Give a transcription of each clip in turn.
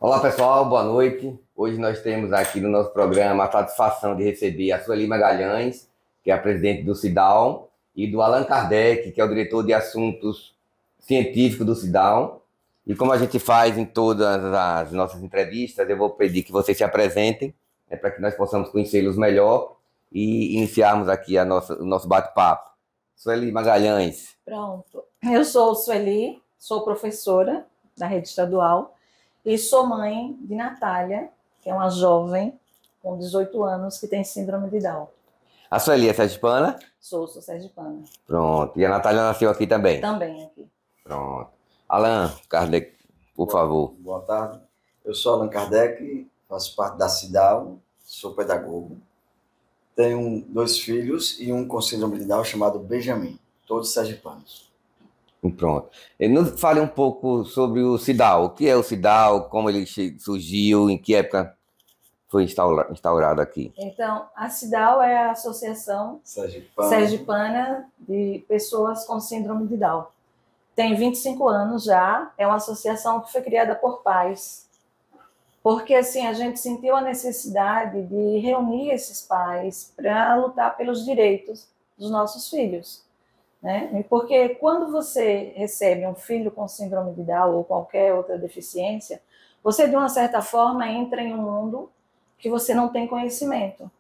Olá pessoal, boa noite. Hoje nós temos aqui no nosso programa a satisfação de receber a Sueli Magalhães, que é a presidente do CIDAL, e do Allan Kardec, que é o diretor de assuntos científicos do CIDAL. E como a gente faz em todas as nossas entrevistas, eu vou pedir que vocês se apresentem, para que nós possamos conhecê-los melhor e iniciarmos aqui o nosso bate-papo. Sueli Magalhães. Pronto. Eu sou Sueli, sou professora da rede estadual e sou mãe de Natália, que é uma jovem com 18 anos que tem síndrome de Down. A Sueli é sergipana? Sou sergipana. Pronto. E a Natália nasceu aqui também? Também aqui. Pronto. Allan Kardec, por favor. Boa tarde. Eu sou Allan Kardec, faço parte da CIDAL, sou pedagogo. Tenho 2 filhos e um com síndrome de Down chamado Benjamin, todos sergipanos. Pronto. Nos fale um pouco sobre o CIDAL. O que é o CIDAL, como ele surgiu, em que época foi instaurado aqui? Então, a CIDAL é a Associação Sergipana de Pessoas com Síndrome de Down. Tem 25 anos já, é uma associação que foi criada por pais. Porque assim, a gente sentiu a necessidade de reunir esses pais para lutar pelos direitos dos nossos filhos. Né? Porque quando você recebe um filho com síndrome de Down ou qualquer outra deficiência, você, de uma certa forma, entra em um mundo que você não tem conhecimento.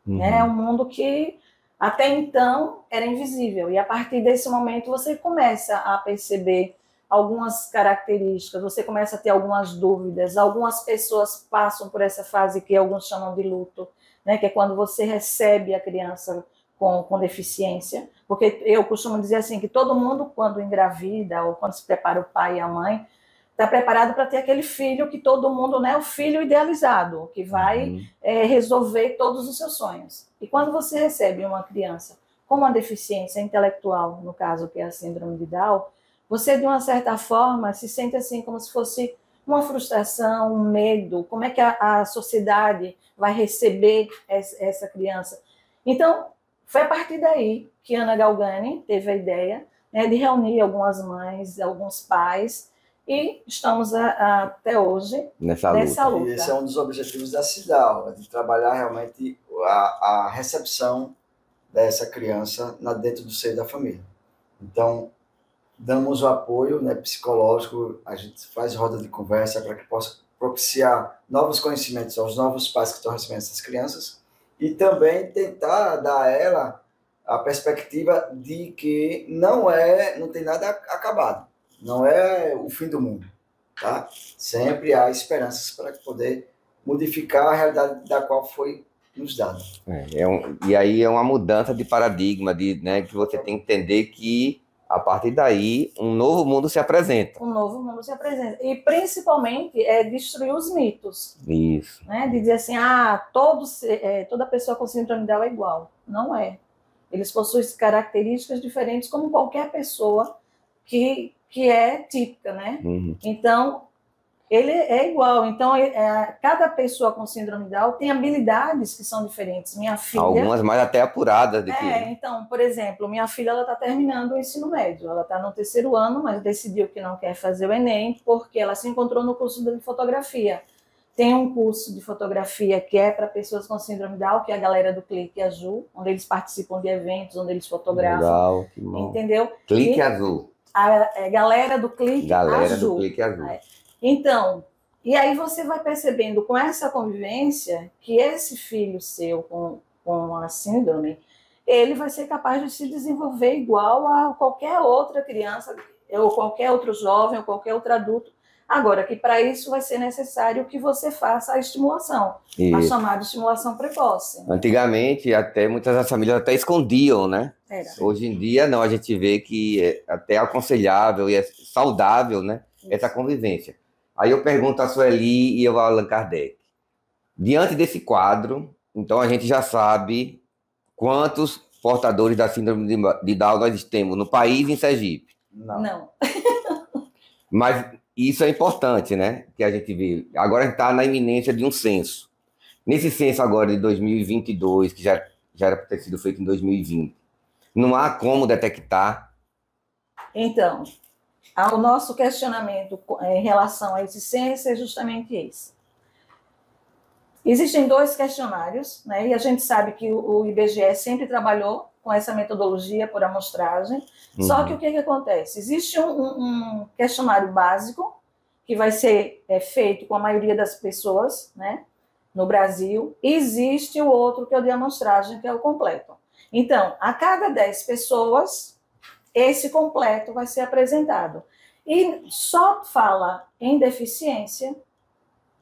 Né? É um mundo que, até então, era invisível. E, a partir desse momento, você começa a perceber algumas características, você começa a ter algumas dúvidas. Algumas pessoas passam por essa fase que alguns chamam de luto, né? Que é quando você recebe a criança com deficiência, porque eu costumo dizer assim, que todo mundo, quando engravida, ou quando se prepara o pai e a mãe, está preparado para ter aquele filho que todo mundo, né, o filho idealizado, que vai resolver todos os seus sonhos. E quando você recebe uma criança com uma deficiência intelectual, no caso que é a síndrome de Down, você, de uma certa forma, se sente assim como se fosse uma frustração, um medo, como é que a sociedade vai receber essa criança. Então, foi a partir daí que Ana Galgani teve a ideia, né, de reunir algumas mães, alguns pais, e estamos até hoje nessa luta. E esse é um dos objetivos da CIDAL, de trabalhar realmente a recepção dessa criança dentro do seio da família. Então, damos o apoio, né, psicológico, a gente faz roda de conversa para que possa propiciar novos conhecimentos aos novos pais que estão recebendo essas crianças, e também tentar dar a ela a perspectiva de que não tem nada acabado, não é o fim do mundo, tá? Sempre há esperanças para poder modificar a realidade da qual foi nos dada. E aí é uma mudança de paradigma, né, que você tem que entender que, a partir daí, um novo mundo se apresenta. Um novo mundo se apresenta. E, principalmente, destruir os mitos. Isso. Né? De dizer assim, toda pessoa com síndrome de Down é igual. Não é. Eles possuem características diferentes como qualquer pessoa que é típica, né? Então, ele é igual. Então, cada pessoa com síndrome de Down tem habilidades que são diferentes. Minha filha... Algumas mais até apuradas. Então, por exemplo, minha filha está terminando o ensino médio. Ela está no 3º ano, mas decidiu que não quer fazer o Enem, porque ela se encontrou no curso de fotografia. Tem um curso de fotografia que é para pessoas com síndrome de Down, que é a galera do Clique Azul, onde eles participam de eventos, onde eles fotografam. Legal, que bom. Entendeu? Clique Azul. A galera do Clique Azul. Galera do Clique Azul. Então, e aí você vai percebendo com essa convivência que esse filho seu com a síndrome, ele vai ser capaz de se desenvolver igual a qualquer outra criança, ou qualquer outro jovem, ou qualquer outro adulto. Agora, que para isso vai ser necessário que você faça a estimulação, a chamada estimulação precoce. Antigamente, muitas das famílias até escondiam, né? Hoje em dia, não, a gente vê que é até aconselhável e é saudável, né? Essa convivência. Aí eu pergunto a Sueli e eu ao Allan Kardec. Diante desse quadro, então a gente já sabe quantos portadores da síndrome de Down nós temos no país e em Sergipe. Não. Mas isso é importante, né? Que a gente vê. Agora a gente está na iminência de um censo. Nesse censo agora de 2022, que já era para ter sido feito em 2020, não há como detectar. Então, O nosso questionamento em relação a esse censo é justamente esse. Existem 2 questionários, né, e a gente sabe que o IBGE sempre trabalhou com essa metodologia por amostragem, só que o que acontece? Existe um questionário básico que vai ser feito com a maioria das pessoas, né, no Brasil, e existe o outro que é o de amostragem, que é o completo. Então, a cada 10 pessoas, esse completo vai ser apresentado. E só fala em deficiência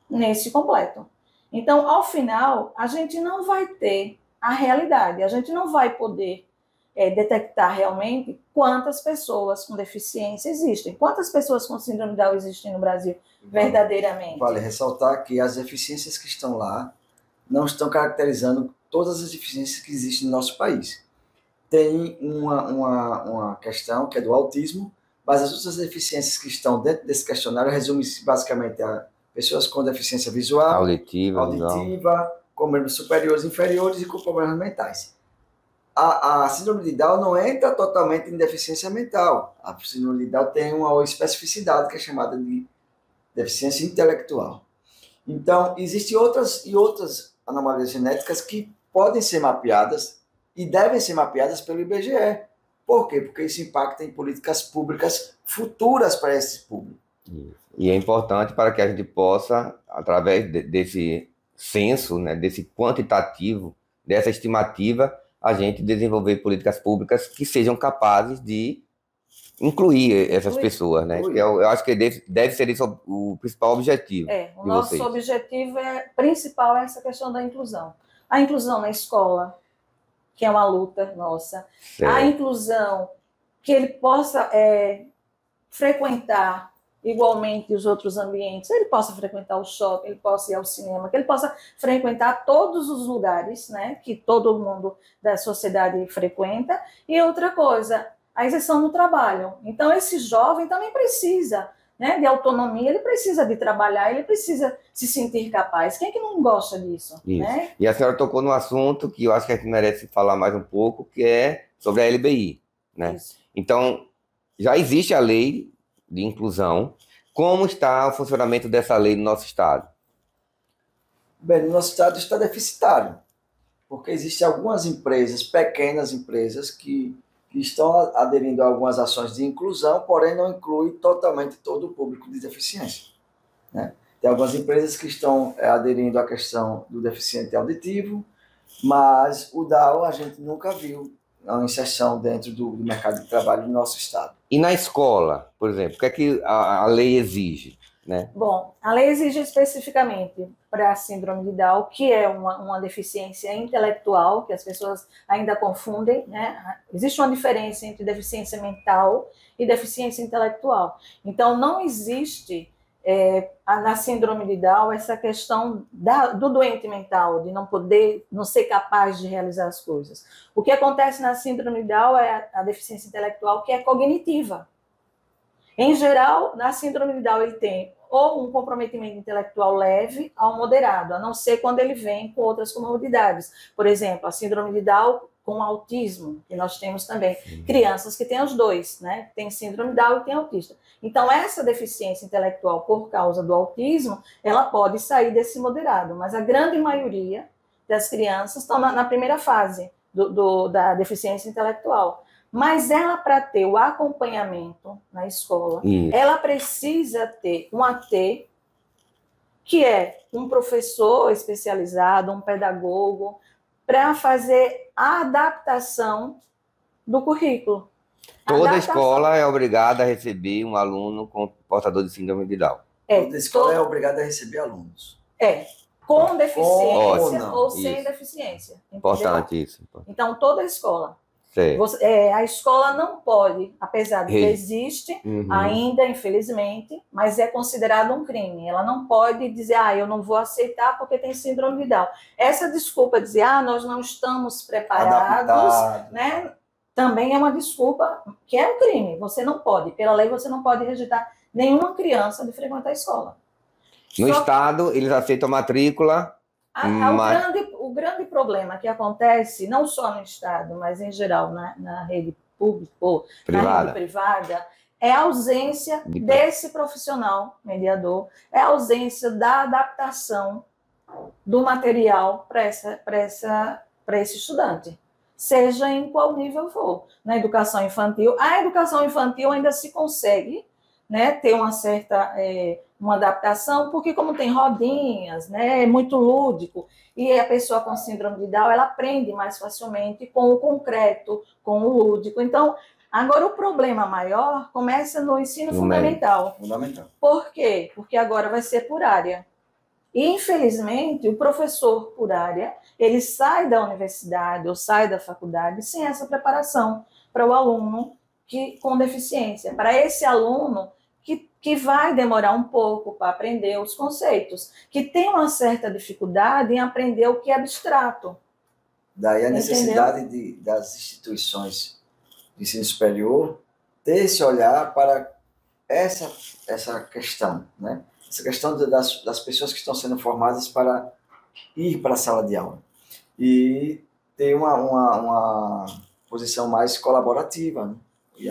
nesse completo. Então, ao final, a gente não vai ter a realidade, a gente não vai poder detectar realmente quantas pessoas com deficiência existem, quantas pessoas com síndrome de Down existem no Brasil verdadeiramente. Vale ressaltar que as deficiências que estão lá não estão caracterizando todas as deficiências que existem no nosso país. Tem uma questão que é do autismo, mas as outras deficiências que estão dentro desse questionário resumem-se basicamente a pessoas com deficiência visual, auditiva com membros superiores e inferiores e com problemas mentais. A síndrome de Down não entra totalmente em deficiência mental. A síndrome de Down tem uma especificidade que é chamada de deficiência intelectual. Então, existem outras anomalias genéticas que podem ser mapeadas e devem ser mapeadas pelo IBGE. Por quê? Porque isso impacta em políticas públicas futuras para esse público. E é importante para que a gente possa, através desse censo, né, desse quantitativo, dessa estimativa, a gente desenvolver políticas públicas que sejam capazes de incluir essas pessoas, né? Eu acho que deve ser isso o principal objetivo. O nosso objetivo principal é essa questão da inclusão. A inclusão na escola, que é uma luta nossa. Certo. A inclusão, que ele possa frequentar igualmente os outros ambientes, ele possa frequentar o shopping, ele possa ir ao cinema, que ele possa frequentar todos os lugares, né, que todo mundo da sociedade frequenta. E outra coisa, a inserção no trabalho. Então, esse jovem também precisa, né, de autonomia, ele precisa de trabalhar, ele precisa se sentir capaz. Quem é que não gosta disso? Né? E a senhora tocou no assunto que eu acho que a gente merece falar mais um pouco, que é sobre a LBI. Né? Então, já existe a lei de inclusão. Como está o funcionamento dessa lei no nosso estado? Bem, no nosso estado está deficitário, porque existem algumas empresas, pequenas empresas, que estão aderindo a algumas ações de inclusão, porém não inclui totalmente todo o público de deficiência. Né? Tem algumas empresas que estão aderindo à questão do deficiente auditivo, mas o Down a gente nunca viu a inserção dentro do mercado de trabalho do nosso estado. E na escola, por exemplo, o que é que a lei exige? Né? Bom, a lei exige especificamente para a síndrome de Down, que é uma deficiência intelectual, que as pessoas ainda confundem, né? Existe uma diferença entre deficiência mental e deficiência intelectual. Então, não existe na síndrome de Down essa questão do doente mental, de não ser capaz de realizar as coisas. O que acontece na síndrome de Down é a deficiência intelectual, que é cognitiva. Em geral, na síndrome de Down ele tem ou um comprometimento intelectual leve ao moderado, a não ser quando ele vem com outras comorbidades. Por exemplo, a síndrome de Down com autismo, que nós temos também. Crianças que têm os dois, né? Tem síndrome de Down e tem autista. Então, essa deficiência intelectual por causa do autismo, ela pode sair desse moderado, mas a grande maioria das crianças estão na primeira fase da deficiência intelectual. Mas ela, para ter o acompanhamento na escola, ela precisa ter um AT, que é um professor especializado, um pedagogo, para fazer a adaptação do currículo. Toda escola é obrigada a receber um aluno portador de síndrome de Down. Toda escola é obrigada a receber alunos. Com deficiência ou sem deficiência. Importante isso. Então, toda escola. A escola não pode, apesar de que existe ainda, infelizmente, mas é considerado um crime. Ela não pode dizer, eu não vou aceitar porque tem síndrome de Down. Essa desculpa de dizer, nós não estamos preparados, né, também é uma desculpa que é um crime. Você não pode, pela lei, você não pode rejeitar nenhuma criança de frequentar a escola. No estado, eles aceitam a matrícula. O grande problema que acontece, não só no estado, mas em geral na rede pública ou na rede privada, é a ausência desse profissional mediador, é a ausência da adaptação do material para esse estudante, seja em qual nível for. Na educação infantil, a educação infantil ainda se consegue, né, ter uma certa uma adaptação, porque como tem rodinhas, né, é muito lúdico, e a pessoa com síndrome de Down, ela aprende mais facilmente com o concreto, com o lúdico. Então, agora o problema maior começa no ensino fundamental. Por quê? Porque agora vai ser por área. E, infelizmente, o professor por área, ele sai da universidade ou sai da faculdade sem essa preparação para o aluno com deficiência, para esse aluno que vai demorar um pouco para aprender os conceitos, que tem uma certa dificuldade em aprender o que é abstrato. Daí a necessidade das instituições de ensino superior ter esse olhar para essa questão, né? Essa questão das pessoas que estão sendo formadas para ir para a sala de aula. E ter uma posição mais colaborativa, né?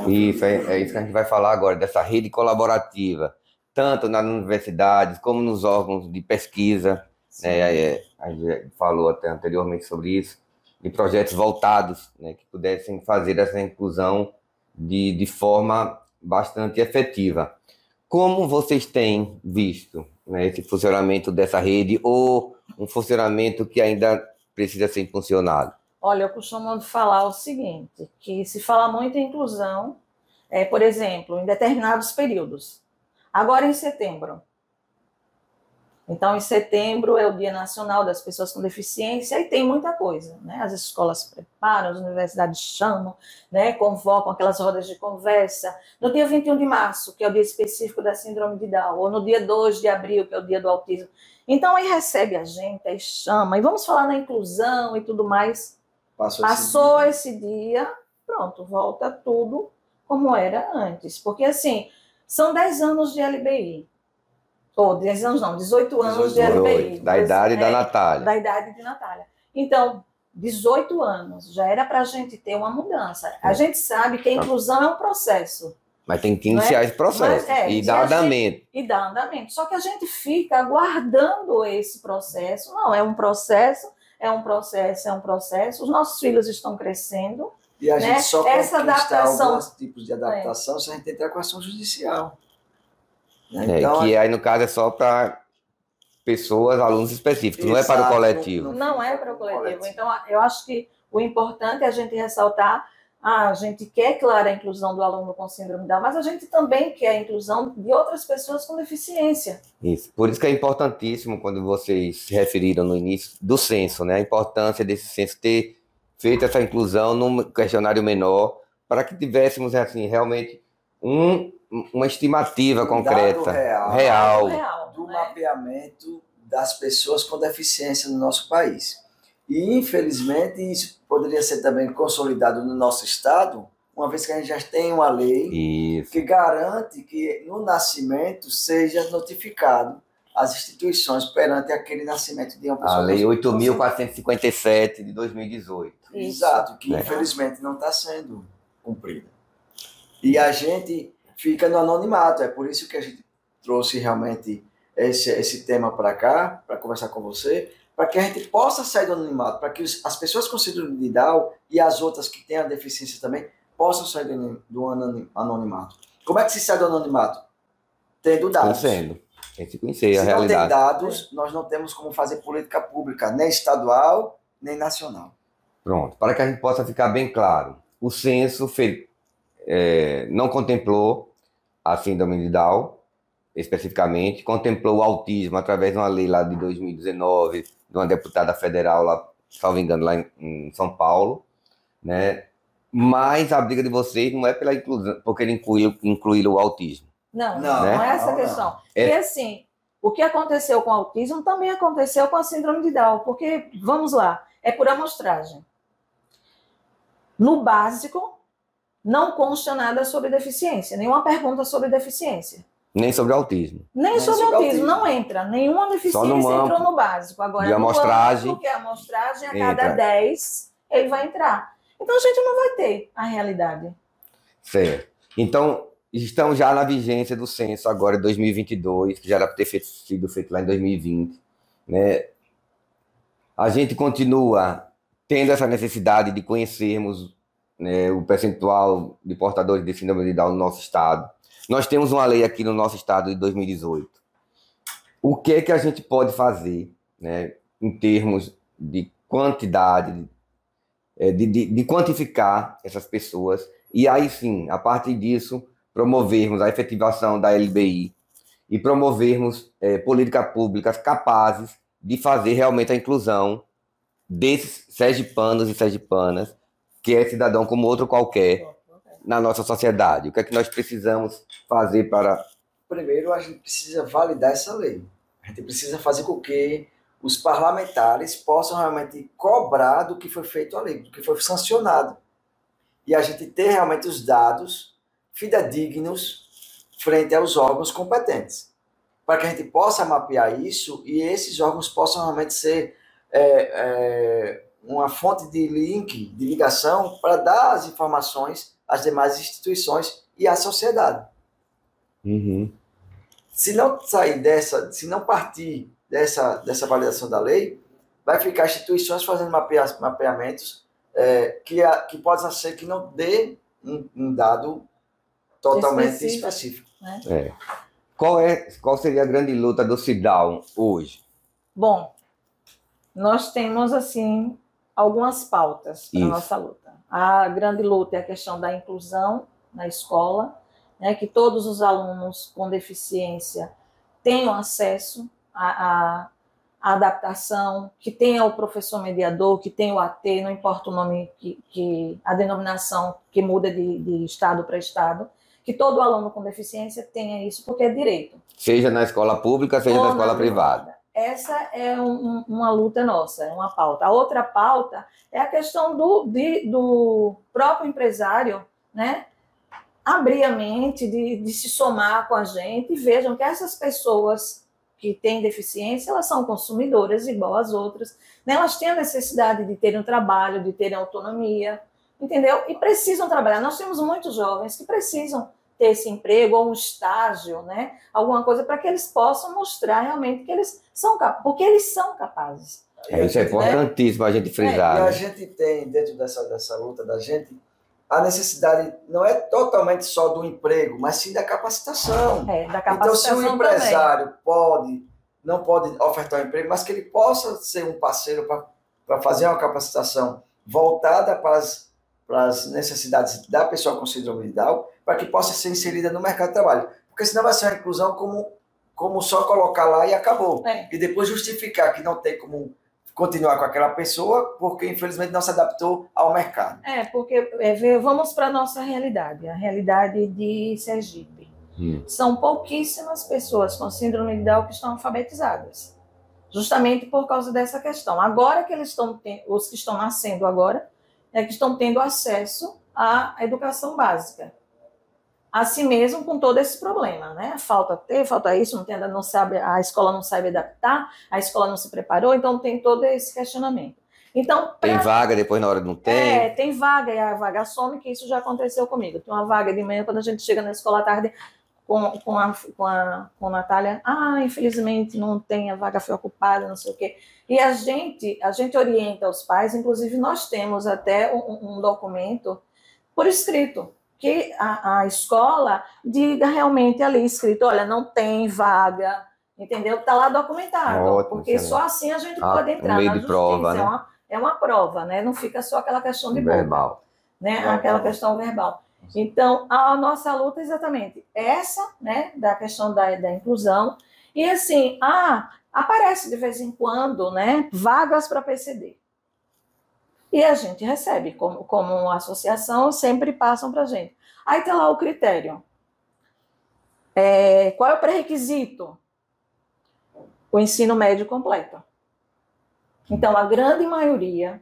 Isso, é isso que a gente vai falar agora, dessa rede colaborativa, tanto nas universidades como nos órgãos de pesquisa, né? A gente falou até anteriormente sobre isso, de projetos voltados, né, que pudessem fazer essa inclusão de forma bastante efetiva. Como vocês têm visto, né, esse funcionamento dessa rede ou um funcionamento que ainda precisa ser impulsionado? Olha, eu costumo falar o seguinte, que se fala muito em inclusão, por exemplo, em determinados períodos. Agora em setembro. Então, em setembro é o Dia Nacional das Pessoas com Deficiência e tem muita coisa, né? As escolas preparam, as universidades chamam, né? Convocam aquelas rodas de conversa. No dia 21 de março, que é o dia específico da síndrome de Down, ou no dia 2 de abril, que é o dia do autismo. Então, aí recebe a gente, aí chama, e vamos falar na inclusão e tudo mais. Passou esse dia, pronto, volta tudo como era antes. Porque, assim, são 10 anos de LBI. Ou 10 anos não, 18 anos de LBI. Da idade da Natália. Da idade de Natália. Então, 18 anos, já era para a gente ter uma mudança. A gente sabe que a inclusão é um processo. Mas tem que iniciar esse processo e dar andamento. E dar andamento. Só que a gente fica aguardando esse processo. Não, é um processo, é um processo, é um processo. Os nossos filhos estão crescendo. E a gente só conquista alguns tipos de adaptação se a gente entrar com ação judicial. Então, que aí, no caso, é só para pessoas, alunos específicos, não é para o coletivo. Não é para o coletivo. Então, eu acho que o importante é a gente ressaltar, a gente quer, claro, a inclusão do aluno com síndrome de Down, mas a gente também quer a inclusão de outras pessoas com deficiência. Isso. Por isso que é importantíssimo, quando vocês se referiram no início, do censo, né? A importância desse censo ter feito essa inclusão num questionário menor, para que tivéssemos, assim, realmente uma estimativa concreta, real do mapeamento das pessoas com deficiência no nosso país. E, infelizmente, isso poderia ser também consolidado no nosso Estado, uma vez que a gente já tem uma lei que garante que no nascimento seja notificado as instituições perante aquele nascimento de uma pessoa. A Lei 8.457 de 2018. Exato, que infelizmente não está sendo cumprida. E a gente fica no anonimato. É por isso que a gente trouxe realmente esse tema para cá, para conversar com você, para que a gente possa sair do anonimato, para que as pessoas com síndrome de Down e as outras que têm a deficiência também possam sair do anonimato. Como é que se sai do anonimato? Tendo dados. Tem que conhecer a realidade. Se não tem dados, nós não temos como fazer política pública, nem estadual, nem nacional. Pronto. Para que a gente possa ficar bem claro, o censo não contemplou a síndrome de Down, especificamente, contemplou o autismo através de uma lei lá de 2019, de uma deputada federal, lá, salvo engano, lá em São Paulo, né? Mas a briga de vocês não é pela inclusão, porque ele incluíram o autismo. Não é essa a questão. Porque, assim, o que aconteceu com o autismo também aconteceu com a síndrome de Down, porque, vamos lá, é por amostragem. No básico, não consta nada sobre deficiência, nenhuma pergunta sobre deficiência. Nem sobre autismo. Nem sobre autismo, não entra. Nenhuma deficiência entrou no básico. Agora, de amostragem, porque a amostragem, a cada 10, ele vai entrar. Então, a gente não vai ter a realidade. Certo. Então, estamos já na vigência do censo agora de 2022, que já era para ter sido feito lá em 2020, né? A gente continua tendo essa necessidade de conhecermos, né, o percentual de portadores de síndrome de Down no nosso estado. Nós temos uma lei aqui no nosso estado de 2018. O que é que a gente pode fazer, né, em termos de quantidade, de quantificar essas pessoas, e aí sim, a partir disso, promovermos a efetivação da LBI e promovermos políticas públicas capazes de fazer realmente a inclusão desses sergipanos e sergipanas, que é cidadão como outro qualquer, na nossa sociedade. O que é que nós precisamos fazer para... Primeiro, a gente precisa validar essa lei. A gente precisa fazer com que os parlamentares possam realmente cobrar do que foi feito a lei, do que foi sancionado. E a gente ter realmente os dados fidedignos frente aos órgãos competentes, para que a gente possa mapear isso e esses órgãos possam realmente ser uma fonte de link, de ligação, para dar as informações às demais instituições e à sociedade. Uhum. Se não sair se não partir dessa validação da lei, vai ficar instituições fazendo mapeamentos que possam ser que não dê um dado totalmente específico. Né? Qual seria a grande luta do CIDAL hoje? Bom, nós temos, assim, algumas pautas para a nossa luta. A grande luta é a questão da inclusão na escola, né, que todos os alunos com deficiência tenham acesso à adaptação, que tenha o professor mediador, que tenha o AT, não importa o nome, a denominação que muda de estado para estado, que todo aluno com deficiência tenha isso, porque é direito. Seja na escola pública, seja na escola privada. Essa é uma luta nossa, é uma pauta. A outra pauta é a questão do próprio empresário, né, abrir a mente, de se somar com a gente e vejam que essas pessoas que têm deficiência, elas são consumidoras igual as outras, né? Elas têm a necessidade de terem um trabalho, de terem autonomia, entendeu? E precisam trabalhar. Nós temos muitos jovens que precisam ter esse emprego ou um estágio, né? Alguma coisa para que eles possam mostrar realmente que eles são capazes, porque eles são capazes. Isso é importantíssimo a gente frisar. E a gente tem, dentro dessa luta da gente, a necessidade não é totalmente só do emprego, mas sim da capacitação. Da capacitação. Então, se um empresário não pode ofertar um emprego, mas que ele possa ser um parceiro para fazer uma capacitação voltada para as necessidades da pessoa com síndrome de Down, para que possa ser inserida no mercado de trabalho. Porque senão vai ser uma inclusão como só colocar lá e acabou. E depois justificar que não tem como continuar com aquela pessoa, porque infelizmente não se adaptou ao mercado. Porque vamos para a nossa realidade, a realidade de Sergipe. São pouquíssimas pessoas com síndrome de Down que estão alfabetizadas, justamente por causa dessa questão. Agora que os que estão nascendo agora, que estão tendo acesso à educação básica. Assim mesmo com todo esse problema, né? Falta isso, não sabe, a escola não sabe adaptar, a escola não se preparou, então tem todo esse questionamento. Então, tem vaga depois na hora não tem? Tem vaga, e a vaga some, que isso já aconteceu comigo. Tem uma vaga de manhã, quando a gente chega na escola à tarde com a Natália, infelizmente não tem, a vaga foi ocupada, não sei o quê. E a gente orienta os pais, inclusive nós temos até um documento por escrito, que a escola diga realmente ali escrito, olha, não tem vaga, entendeu? Está lá documentado. Ótimo, porque só assim a gente pode entrar meio na de justiça. prova, né? É uma prova, né? Não fica só aquela questão de verbal, boca, né? Aquela questão verbal. Então, a nossa luta é exatamente essa, né? Da questão da inclusão. E assim, aparece de vez em quando, né? Vagas para PCD. E a gente recebe, como uma associação, sempre passam para a gente. Aí tem lá o critério. Qual é o pré-requisito? O ensino médio completo. Então, a grande maioria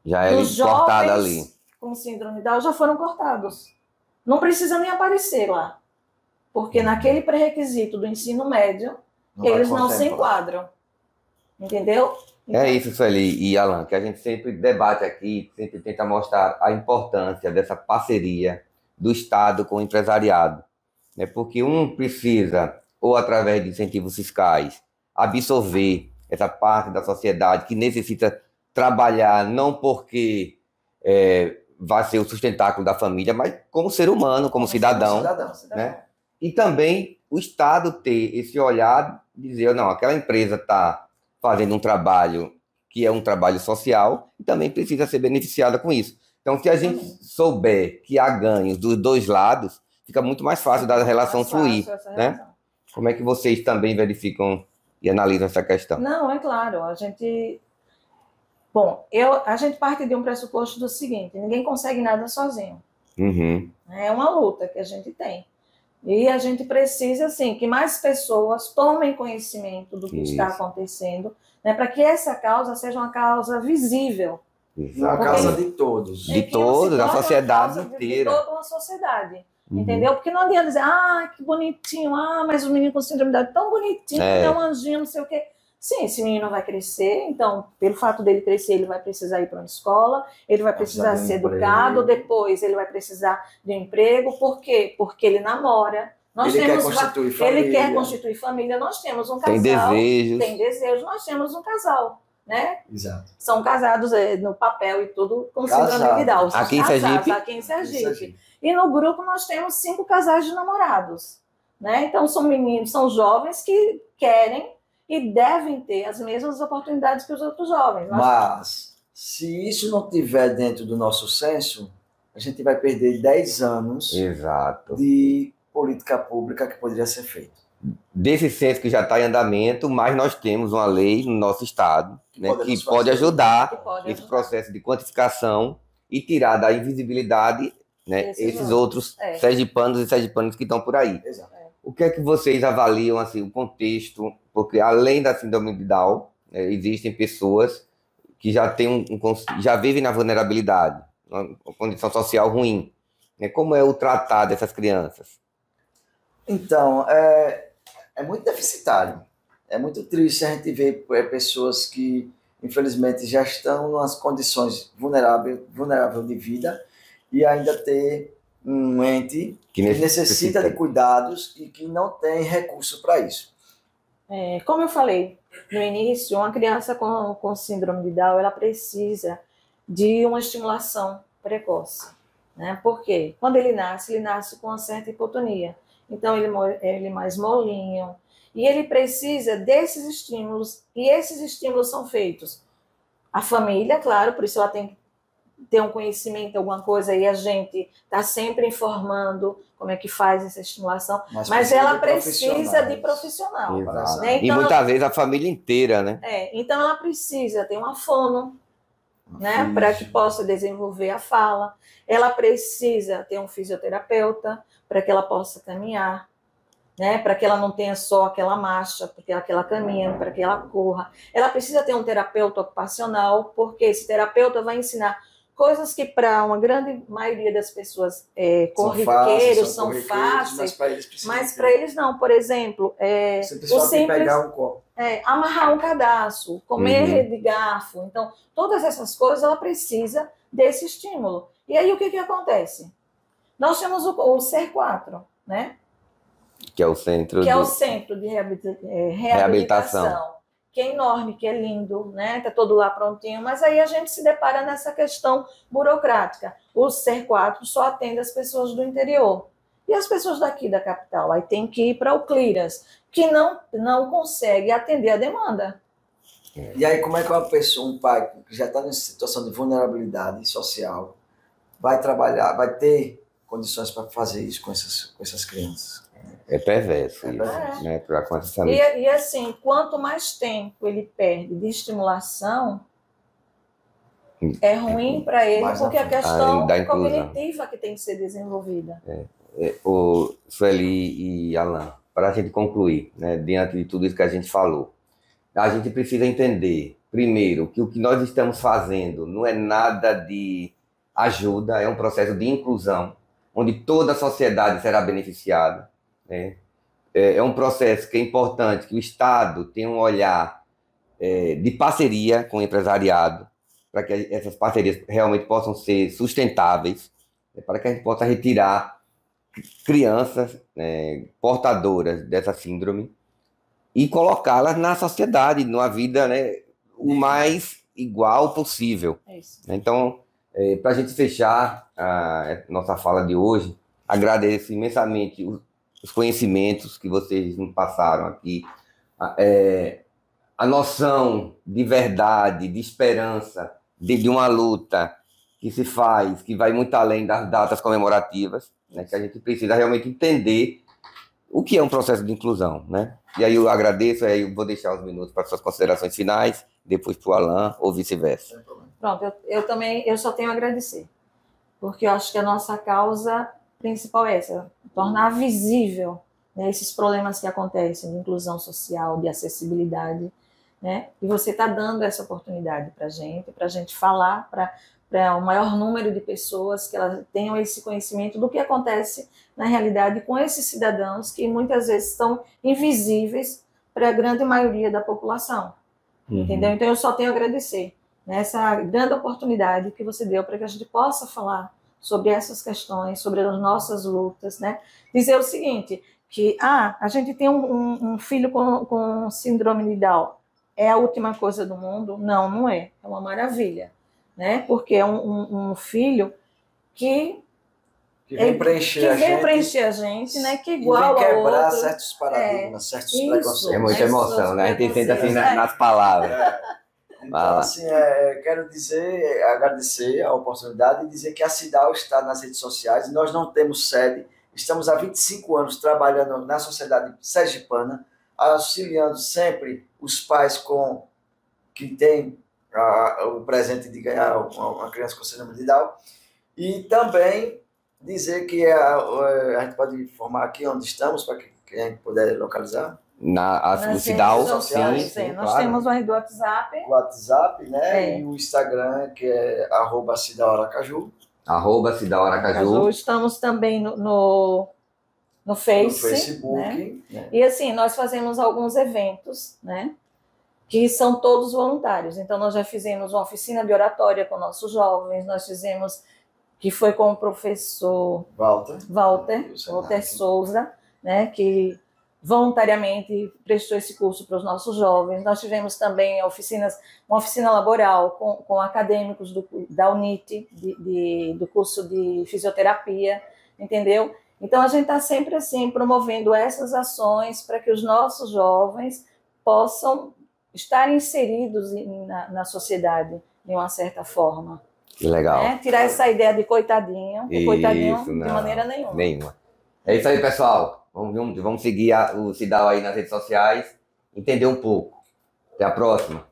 dos jovens ali com síndrome de Down já foram cortados. Não precisa nem aparecer lá. Porque naquele pré-requisito do ensino médio, eles não se enquadram. Entendeu? Então, é isso, Sueli e Alan, que a gente sempre debate aqui, sempre tenta mostrar a importância dessa parceria do Estado com o empresariado. né? Porque um precisa, ou através de incentivos fiscais, absorver essa parte da sociedade que necessita trabalhar, não porque vai ser o sustentáculo da família, mas como ser humano, como cidadão, né? E também o Estado ter esse olhar, dizer, não, aquela empresa está fazendo um trabalho que é um trabalho social e também precisa ser beneficiada com isso. Então, se a gente souber que há ganhos dos dois lados, fica muito mais fácil da relação fluir, né? Como é que vocês também verificam e analisam essa questão? Não, é claro, a gente parte de um pressuposto do seguinte: ninguém consegue nada sozinho. Uhum. É uma luta que a gente tem. E a gente precisa, assim, que mais pessoas tomem conhecimento do que está acontecendo, né, para que essa causa seja uma causa visível. Uma causa de todos. De todos, da sociedade inteira. De toda uma sociedade. Entendeu? Porque não adianta dizer, que bonitinho, mas o menino com síndrome de Down, tão bonitinho, é um anjinho, não sei o quê. Sim, esse menino vai crescer, então, pelo fato dele crescer, ele vai precisar ir para uma escola, ele vai precisar ser educado, depois ele vai precisar de um emprego. Por quê? Porque ele namora. Ele quer constituir família. Ele quer constituir família. Nós temos um casal. Tem desejos. Nós temos um casal, né? Exato. São casados no papel e tudo com síndrome de Down. Aqui em Sergipe. E no grupo nós temos 5 casais de namorados, né? Então são meninos, são jovens que querem e devem ter as mesmas oportunidades que os outros jovens. Mas, se isso não estiver dentro do nosso senso, a gente vai perder 10 anos de política pública que poderia ser feita. Desse senso que já está em andamento, mas nós temos uma lei no nosso estado, né, que pode ajudar esse processo de quantificação e tirar da invisibilidade, né, esses outros sergipanos e sergipanas que estão por aí. Exato. O que é que vocês avaliam, assim, o contexto? Porque além da síndrome de Down, existem pessoas que já têm já vivem na vulnerabilidade, uma condição social ruim. Como é o tratar dessas crianças? Então, é muito deficitário. É muito triste a gente ver pessoas que, infelizmente, já estão em umas condições vulneráveis de vida e ainda ter um ente que necessita de cuidados e que não tem recurso para isso. Como eu falei no início, uma criança com síndrome de Down, ela precisa de uma estimulação precoce, né? Por quê? Quando ele nasce com uma certa hipotonia. Então ele é mais molinho e ele precisa desses estímulos, e esses estímulos são feitos. A família, claro, por isso ela tem que ter um conhecimento, alguma coisa, e a gente está sempre informando como é que faz essa estimulação, mas ela precisa de profissional. Né? Então, e muitas vezes a família inteira, né? Então ela precisa ter uma fono, né, para que possa desenvolver a fala. Ela precisa ter um fisioterapeuta para que ela possa caminhar, né, para que ela não tenha só aquela marcha, porque ela caminha, para que ela corra. Ela precisa ter um terapeuta ocupacional, porque esse terapeuta vai ensinar coisas que para uma grande maioria das pessoas corriqueiros, são fáceis, mas para eles não. Por exemplo, o simples amarrar um cadastro, comer de garfo. Então, todas essas coisas ela precisa desse estímulo. E aí o que acontece? Nós temos o CER4, né? Que é o centro de reabilitação. Que é enorme, que é lindo, né? Tá todo lá prontinho, mas aí a gente se depara nessa questão burocrática. O CER4 só atende as pessoas do interior. E as pessoas daqui da capital? Aí tem que ir para o CLIRAS, que não consegue atender a demanda. E aí como é que uma pessoa, um pai que já está em situação de vulnerabilidade social, vai trabalhar, vai ter condições para fazer isso com essas crianças? É perverso isso, né? E assim, quanto mais tempo ele perde de estimulação, é ruim para ele, porque a questão cognitiva que tem que ser desenvolvida. O Sueli e Alan, para a gente concluir, né, diante de tudo isso que a gente falou, a gente precisa entender, primeiro, que o que nós estamos fazendo não é nada de ajuda, é um processo de inclusão, onde toda a sociedade será beneficiada. É um processo que é importante que o Estado tenha um olhar de parceria com o empresariado, para que essas parcerias realmente possam ser sustentáveis, para que a gente possa retirar crianças portadoras dessa síndrome e colocá-las na sociedade, numa vida, né, o mais igual possível. É isso. Então, para a gente fechar a nossa fala de hoje, agradeço imensamente os conhecimentos que vocês nos passaram aqui, a noção de verdade, de esperança, de uma luta que se faz, que vai muito além das datas comemorativas, né, que a gente precisa realmente entender o que é um processo de inclusão, né? E aí eu agradeço, aí eu vou deixar uns minutos para suas considerações finais, depois para o Alan, ou vice-versa. Pronto, eu só tenho a agradecer, porque eu acho que a nossa causa principal é essa, tornar visível, né, esses problemas que acontecem de inclusão social, de acessibilidade, né? E você está dando essa oportunidade para a gente falar para o maior número de pessoas, que elas tenham esse conhecimento do que acontece na realidade com esses cidadãos que muitas vezes estão invisíveis para a grande maioria da população. Entendeu? Então eu só tenho a agradecer, né, essa grande oportunidade que você deu para que a gente possa falar sobre essas questões, sobre as nossas lutas, né? Dizer o seguinte, que a gente tem um filho com síndrome de Down, é a última coisa do mundo? Não, não é. É uma maravilha, né? Porque é um filho que vem preencher a gente, né? Que igual e vem ao quebrar outro. certos paradigmas, certos preconceitos. É muita emoção, né? A gente sente assim nas palavras. Então, assim, quero agradecer a oportunidade e dizer que a CIDAL está nas redes sociais. Nós não temos sede, estamos há 25 anos trabalhando na sociedade sergipana, auxiliando sempre os pais que têm o presente de ganhar uma criança com síndrome de Down. E também dizer que a gente pode informar aqui onde estamos, para quem puder localizar. No CIDAL, sim, nós claro. temos o WhatsApp. O WhatsApp, né? E o Instagram, que é @CIDALAracaju. @CIDALAracaju. Estamos também no Facebook. Né? E assim, nós fazemos alguns eventos, né? Que são todos voluntários. Então, nós já fizemos uma oficina de oratória com nossos jovens, nós fizemos, que foi com o professor Walter Souza, né? Que voluntariamente prestou esse curso para os nossos jovens. Nós tivemos também uma oficina laboral com acadêmicos da UNIT, do curso de fisioterapia, entendeu? Então, a gente está sempre assim, promovendo essas ações para que os nossos jovens possam estar inseridos na sociedade, de uma certa forma. Que legal. Né? Tirar essa ideia de coitadinho, de maneira nenhuma. É isso aí, pessoal. Vamos seguir o CIDAL aí nas redes sociais, entender um pouco. Até a próxima.